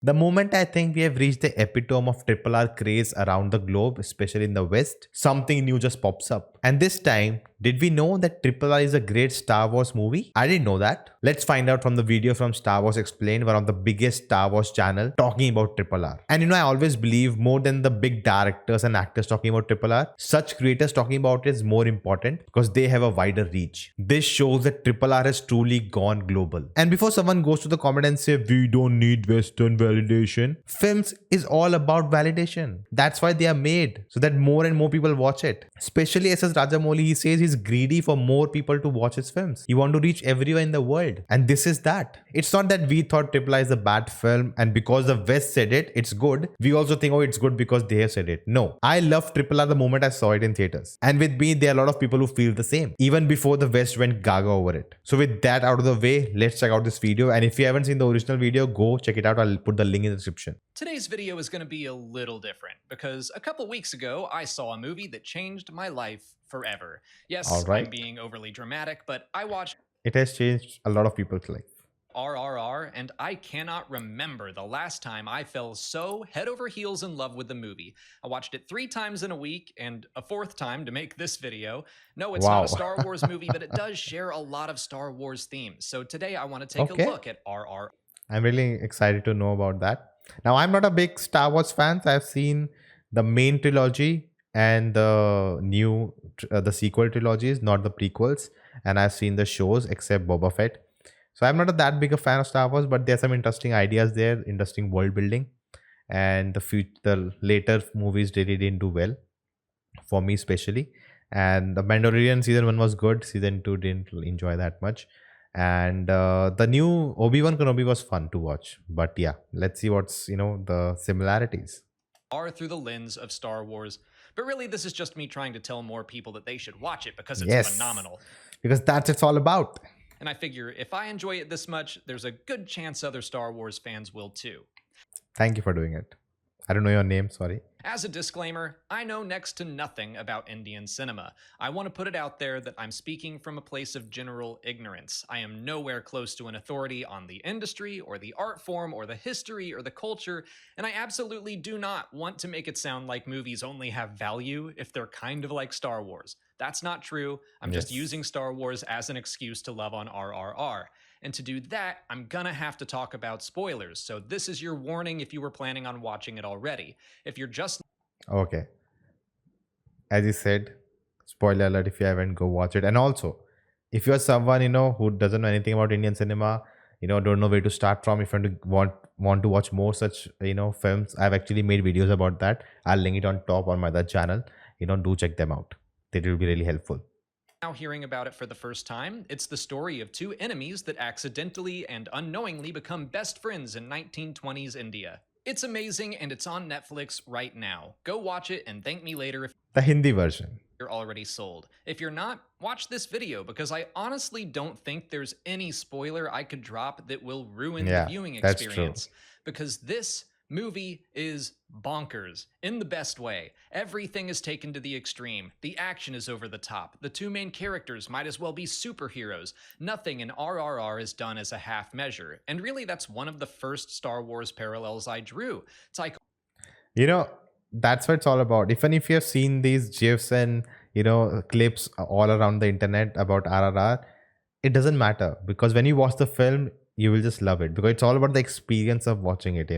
The moment I think we have reached the epitome of triple R craze around the globe, especially in the West, something new just pops up. And this time, did we know that triple R is a great Star Wars movie? I didn't know that. Let's find out from the video from Star Wars Explained, one of the biggest Star Wars channel talking about triple R. And I always believe more than the big directors and actors talking about triple R, such creators talking about it is more important because they have a wider reach. This shows that triple R has truly gone global. And before someone goes to the comment and say we don't need Western validation, films is all about validation. That's why they are made, so that more and more people watch it. Especially SS Rajamouli, he says he's greedy for more people to watch his films. He want to reach everywhere in the world, and this is that. It's not that we thought Triple I is a bad film and because the West said it, it's good. We also think, oh, it's good because they have said it. No, I love Triple R the moment I saw it in theaters, and with me there are a lot of people who feel the same, even before the West went gaga over it. So with that out of the way, let's check out this video, and if you haven't seen the original video, go check it out. I'll put the link in the description. Today's video is going to be a little different because a couple weeks ago I saw a movie that changed my life forever. Yes, All right. I'm being overly dramatic, but I watched It has changed a lot of people's life. RRR, and I cannot remember the last time I fell so head over heels in love with the movie. I watched it 3 times in a week and a 4th time to make this video. No, it's not a Star Wars movie, but it does share a lot of Star Wars themes. So today I want to take a look at RRR. I'm really excited to know about that. Now, I'm not a big Star Wars fan. I've seen the main trilogy and the sequel trilogies, not the prequels. And I've seen the shows except Boba Fett. So I'm not that big a fan of Star Wars, but there's some interesting ideas there, interesting world building. And the later movies really didn't do well, for me especially. And the Mandalorian season 1 was good. Season 2 didn't enjoy that much. And the new Obi-Wan Kenobi was fun to watch. But yeah, let's see what's the similarities are through the lens of Star Wars. But really, this is just me trying to tell more people that they should watch it because it's phenomenal. Because that's it's all about. And I figure if I enjoy it this much, there's a good chance other Star Wars fans will too. Thank you for doing it. I don't know your name, sorry. As a disclaimer, I know next to nothing about Indian cinema. I want to put it out there that I'm speaking from a place of general ignorance. I am nowhere close to an authority on the industry or the art form or the history or the culture, and I absolutely do not want to make it sound like movies only have value if they're kind of like Star Wars. That's not true. I'm just using Star Wars as an excuse to love on RRR. And to do that, I'm gonna have to talk about spoilers. So this is your warning if you were planning on watching it already. If you're just... Okay. As you said, spoiler alert if you haven't, go watch it. And also, if you're someone, who doesn't know anything about Indian cinema, don't know where to start from, if you want to watch more such, films, I've actually made videos about that. I'll link it on top on my other channel. Do check them out. They will be really helpful. Now hearing about it for the first time, it's the story of 2 enemies that accidentally and unknowingly become best friends in 1920s India. It's amazing and it's on Netflix right now. Go watch it and thank me later if the Hindi version. You're already sold. If you're not, watch this video because I honestly don't think there's any spoiler I could drop that will ruin the viewing experience. Because this movie is bonkers in the best way. Everything is taken to the extreme. The action is over the top. The 2 main characters might as well be superheroes. Nothing in RRR is done as a half measure. And really, that's one of the first Star Wars parallels I drew. It's like, that's what it's all about. Even if you have seen these GIFs and clips all around the internet about RRR, it doesn't matter because when you watch the film, you will just love it because it's all about the experience of watching it,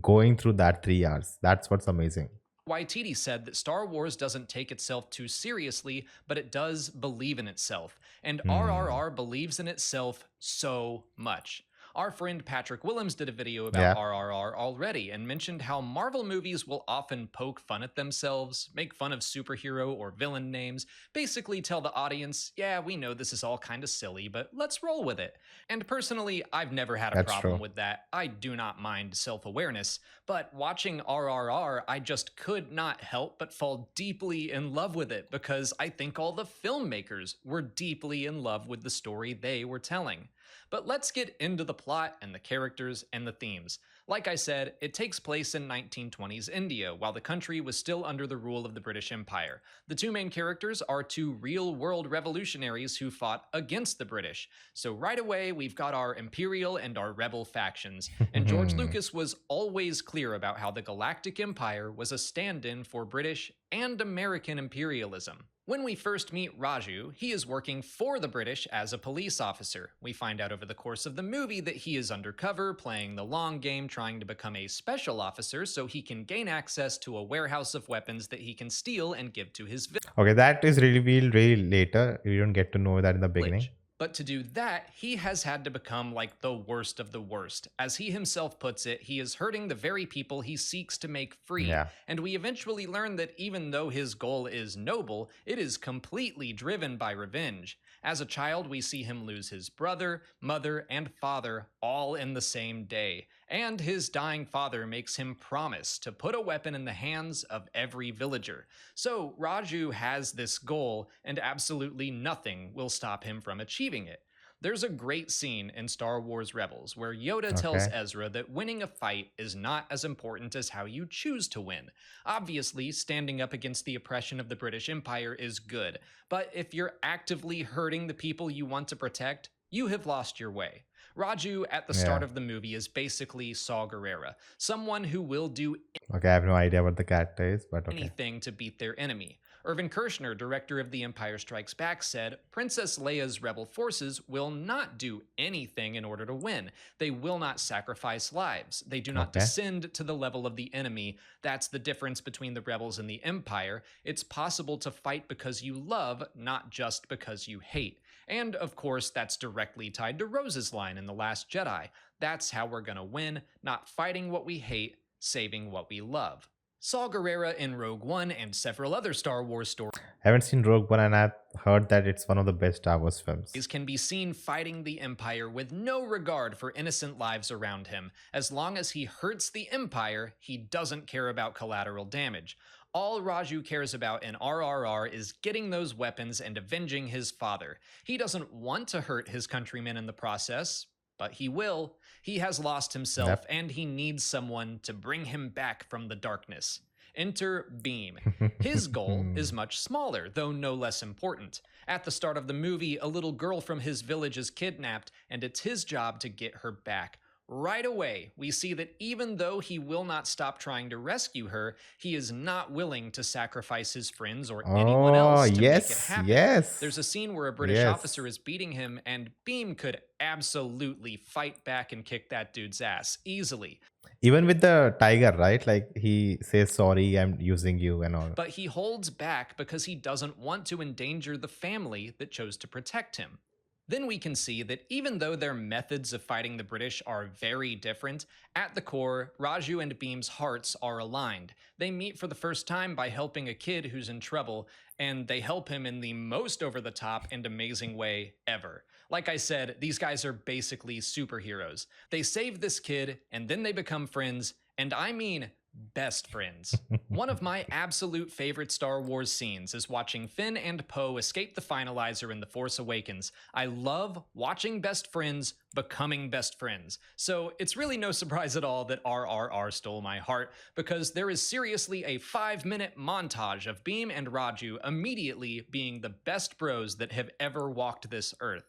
going through that 3 hours. That's what's amazing. Waititi said that Star Wars doesn't take itself too seriously, but it does believe in itself. And RRR believes in itself so much. Our friend Patrick Willems did a video about RRR already and mentioned how Marvel movies will often poke fun at themselves, make fun of superhero or villain names, basically tell the audience, yeah, we know this is all kind of silly, but let's roll with it. And personally, I've never had a problem with that. I do not mind self-awareness, but watching RRR, I just could not help but fall deeply in love with it because I think all the filmmakers were deeply in love with the story they were telling. But let's get into the plot and the characters and the themes. Like I said, it takes place in 1920s India, while the country was still under the rule of the British Empire. The two main characters are two real world revolutionaries who fought against the British. So, right away, we've got our Imperial and our Rebel factions. And George Lucas was always clear about how the Galactic Empire was a stand in for British and American imperialism. When we first meet Raju, he is working for the British as a police officer. We find out over the course of the movie that he is undercover, playing the long game, trying to become a special officer so he can gain access to a warehouse of weapons that he can steal and give to his Okay, that is revealed really later. You don't get to know that in the beginning. village. But to do that, he has had to become like the worst of the worst. As he himself puts it, he is hurting the very people he seeks to make free. Yeah. And we eventually learn that even though his goal is noble, it is completely driven by revenge. As a child, we see him lose his brother, mother, and father all in the same day. And his dying father makes him promise to put a weapon in the hands of every villager. So Raju has this goal, and absolutely nothing will stop him from achieving it. There's a great scene in Star Wars Rebels where Yoda tells Okay. Ezra that winning a fight is not as important as how you choose to win. Obviously, standing up against the oppression of the British Empire is good, but if you're actively hurting the people you want to protect, you have lost your way. Raju at the start Yeah. of the movie is basically Saw Gerrera, someone who will do Okay, I have no idea what the character is, but okay. anything to beat their enemy. Irvin Kershner, director of The Empire Strikes Back, said, Princess Leia's rebel forces will not do anything in order to win. They will not sacrifice lives. They do not Okay. descend to the level of the enemy. That's the difference between the rebels and the Empire. It's possible to fight because you love, not just because you hate. And of course, that's directly tied to Rose's line in The Last Jedi. That's how we're gonna win, not fighting what we hate, saving what we love. Saw Gerrera in Rogue One and several other Star Wars stories I haven't seen Rogue One, and I've heard that it's one of the best Star Wars films. can be seen fighting the Empire with no regard for innocent lives around him. As long as he hurts the Empire, he doesn't care about collateral damage. All Raju cares about in RRR is getting those weapons and avenging his father. He doesn't want to hurt his countrymen in the process, but he will. He has lost himself, Yep. and he needs someone to bring him back from the darkness. Enter Beam. His goal is much smaller, though no less important. At the start of the movie, a little girl from his village is kidnapped, and it's his job to get her back. Right away, we see that even though he will not stop trying to rescue her, he is not willing to sacrifice his friends or anyone Oh, else to make it yes, happen. yes. There's a scene where a British Yes. officer is beating him, and Beam could absolutely fight back and kick that dude's ass easily. Even with the tiger, right? Like he says, sorry, I'm using you and all. But he holds back because he doesn't want to endanger the family that chose to protect him. Then we can see that even though their methods of fighting the British are very different, at the core, Raju and Beam's hearts are aligned. They meet for the first time by helping a kid who's in trouble, and they help him in the most over the top and amazing way ever. Like I said, these guys are basically superheroes. They save this kid, and then they become friends, and I mean best friends. One of my absolute favorite Star Wars scenes is watching Finn and Poe escape the Finalizer in The Force Awakens. I love watching best friends becoming best friends. So it's really no surprise at all that RRR stole my heart, because there is seriously a 5-minute montage of Beam and Raju immediately being the best bros that have ever walked this earth.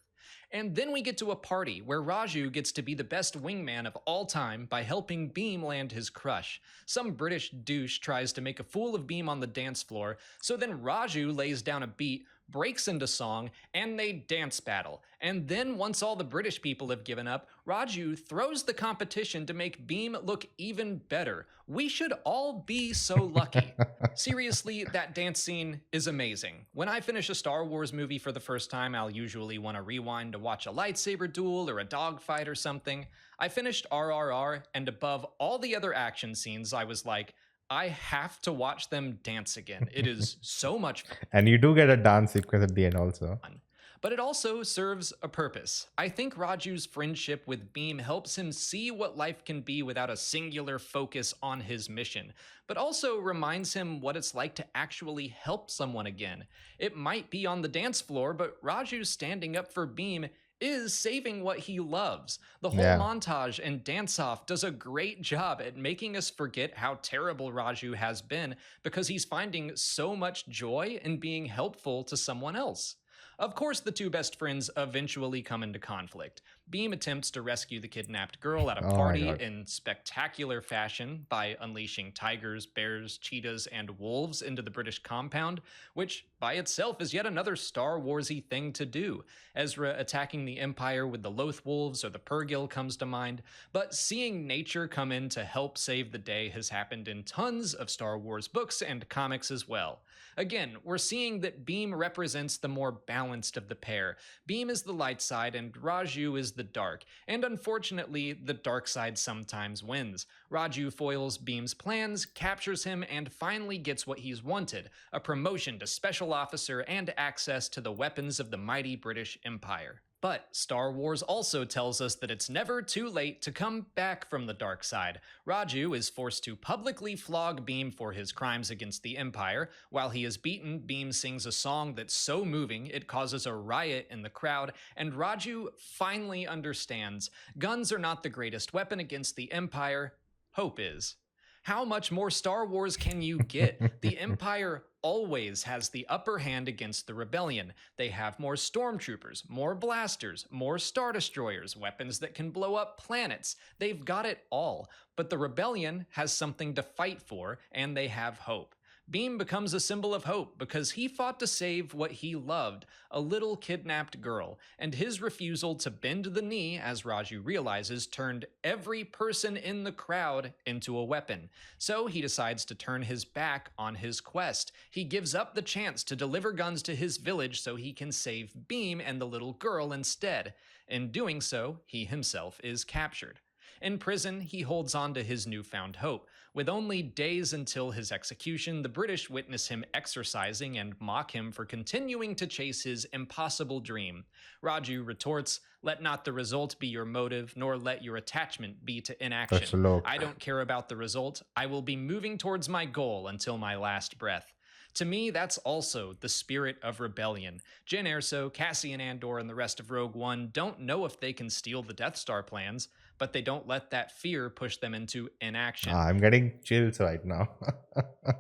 And then we get to a party where Raju gets to be the best wingman of all time by helping Beam land his crush. Some British douche tries to make a fool of Beam on the dance floor, so then Raju lays down a beat, breaks into song, and they dance battle. And then once all the British people have given up, Raju throws the competition to make Beam look even better. We should all be so lucky. Seriously, that dance scene is amazing. When I finish a Star Wars movie for the first time, I'll usually want to rewind to watch a lightsaber duel or a dogfight or something. I finished RRR, and above all the other action scenes, I was like, I have to watch them dance again. It is so much And you do get a dance sequence at the end also. fun. But it also serves a purpose. I think Raju's friendship with Beam helps him see what life can be without a singular focus on his mission, but also reminds him what it's like to actually help someone again. It might be on the dance floor, but Raju standing up for Beam is saving what he loves. The whole Yeah. montage and dance off does a great job at making us forget how terrible Raju has been because he's finding so much joy in being helpful to someone else. Of course, the two best friends eventually come into conflict. Beam attempts to rescue the kidnapped girl at a Oh my party god. in spectacular fashion by unleashing tigers, bears, cheetahs, and wolves into the British compound, which by itself is yet another Star Warsy thing to do. Ezra attacking the Empire with the Loth Wolves or the Purrgil comes to mind, but seeing nature come in to help save the day has happened in tons of Star Wars books and comics as well. Again, we're seeing that Beam represents the more balanced of the pair. Beam is the light side and Raju is the dark, and unfortunately, the dark side sometimes wins. Raju foils Beam's plans, captures him, and finally gets what he's wanted: a promotion to special officer and access to the weapons of the mighty British Empire. But Star Wars also tells us that it's never too late to come back from the dark side. Raju is forced to publicly flog Beam for his crimes against the Empire. While he is beaten, Beam sings a song that's so moving it causes a riot in the crowd, and Raju finally understands guns are not the greatest weapon against the Empire, hope is. How much more Star Wars can you get? The Empire always has the upper hand against the rebellion. They have more stormtroopers, more blasters, more star destroyers, weapons that can blow up planets. They've got it all. But the rebellion has something to fight for, and they have hope. Beam becomes a symbol of hope because he fought to save what he loved, a little kidnapped girl, and his refusal to bend the knee, as Raju realizes, turned every person in the crowd into a weapon. So he decides to turn his back on his quest. He gives up the chance to deliver guns to his village so he can save Beam and the little girl instead. In doing so, he himself is captured. In prison, he holds on to his newfound hope. With only days until his execution, the British witness him exercising and mock him for continuing to chase his impossible dream. Raju retorts, "Let not the result be your motive, nor let your attachment be to That's a inaction. I look. don't care about the result. I will be moving towards my goal until my last breath." To me, that's also the spirit of rebellion. Jyn Erso, Cassian Andor, and the rest of Rogue One don't know if they can steal the Death Star plans, but they don't let that fear push them into inaction. I'm getting chills right now.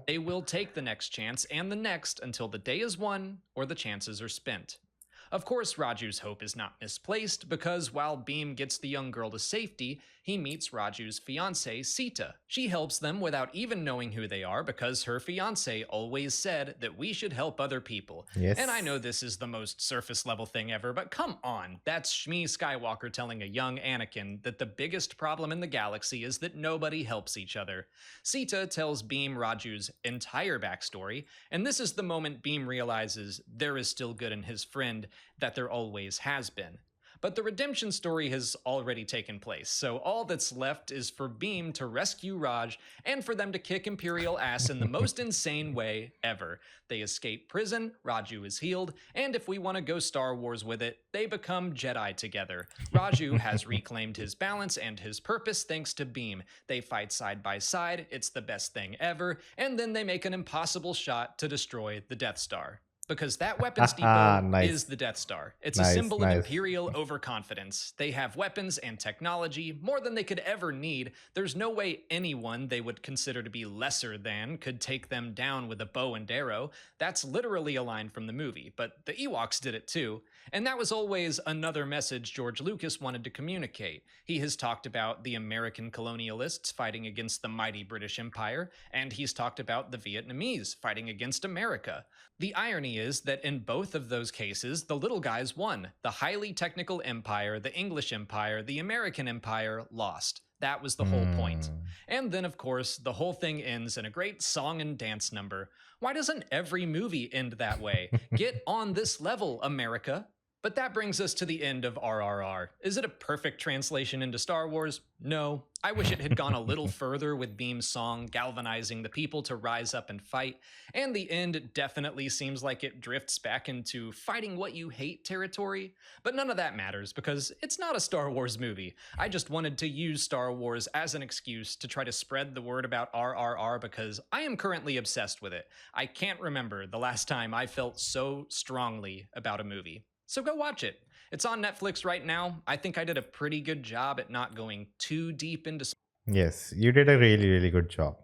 They will take the next chance and the next until the day is won or the chances are spent. Of course, Raju's hope is not misplaced because while Beam gets the young girl to safety, he meets Raju's fiancée, Sita. She helps them without even knowing who they are because her fiancé always said that we should help other people. Yes. And I know this is the most surface level thing ever, but come on, that's Shmi Skywalker telling a young Anakin that the biggest problem in the galaxy is that nobody helps each other. Sita tells Beam Raju's entire backstory, and this is the moment Beam realizes there is still good in his friend that there always has been. But the redemption story has already taken place, so all that's left is for Beam to rescue Raj and for them to kick Imperial ass in the most insane way ever. They escape prison, Raju is healed, and if we want to go Star Wars with it, they become Jedi together. Raju has reclaimed his balance and his purpose thanks to Beam. They fight side by side, it's the best thing ever, and then they make an impossible shot to destroy the Death Star. Because that weapons depot Nice. is the Death Star. It's a Nice, symbol of nice. Imperial overconfidence. They have weapons and technology, more than they could ever need. There's no way anyone they would consider to be lesser than could take them down with a bow and arrow. That's literally a line from the movie, but the Ewoks did it too. And that was always another message George Lucas wanted to communicate. He has talked about the American colonialists fighting against the mighty British Empire, and he's talked about the Vietnamese fighting against America. The irony is that in both of those cases, the little guys won. The highly technical empire, the English empire, the American empire lost. That was the whole point. And then, of course, the whole thing ends in a great song and dance number. Why doesn't every movie end that way? Get on this level, America. But that brings us to the end of RRR. Is it a perfect translation into Star Wars? No. I wish it had gone a little further with Beam's song galvanizing the people to rise up and fight, and the end definitely seems like it drifts back into fighting what you hate territory, but none of that matters because it's not a Star Wars movie. I just wanted to use Star Wars as an excuse to try to spread the word about RRR because I am currently obsessed with it. I can't remember the last time I felt so strongly about a movie. So go watch it. It's on Netflix right now. I think I did a pretty good job at not going too deep into Yes, you did a really, really good job.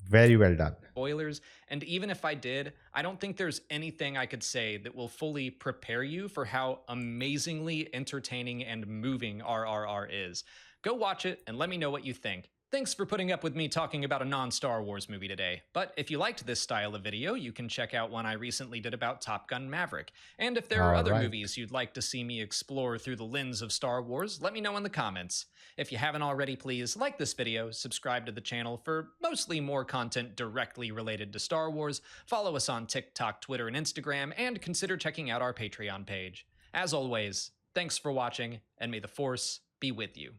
Very well done. spoilers. And even if I did, I don't think there's anything I could say that will fully prepare you for how amazingly entertaining and moving RRR is. Go watch it and let me know what you think. Thanks for putting up with me talking about a non-Star Wars movie today. But if you liked this style of video, you can check out one I recently did about Top Gun Maverick. And if there are All other right. movies you'd like to see me explore through the lens of Star Wars, let me know in the comments. If you haven't already, please like this video, subscribe to the channel for mostly more content directly related to Star Wars, follow us on TikTok, Twitter, and Instagram, and consider checking out our Patreon page. As always, thanks for watching, and may the Force be with you.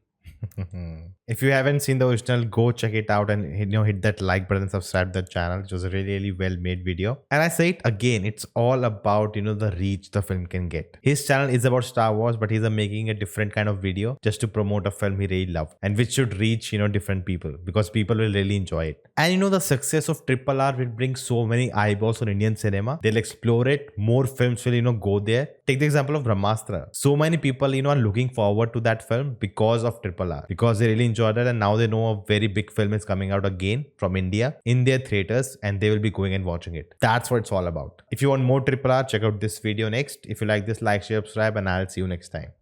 If you haven't seen the original, go check it out and hit that like button, subscribe to the channel. It was a really, really well made video. And I say it again, it's all about the reach the film can get. His channel is about Star Wars, but he's making a different kind of video just to promote a film he really loved and which should reach different people, because people will really enjoy it. And the success of RRR will bring so many eyeballs on Indian cinema. They'll explore it. More films will go there. Take the example of Brahmastra. So many people are looking forward to that film because of RRR, because they really enjoyed it, and now they know a very big film is coming out again from India in their theaters, and they will be going and watching it. That's what it's all about. If you want more RRR, check out this video next. If you like this, like, share, subscribe, and I'll see you next time.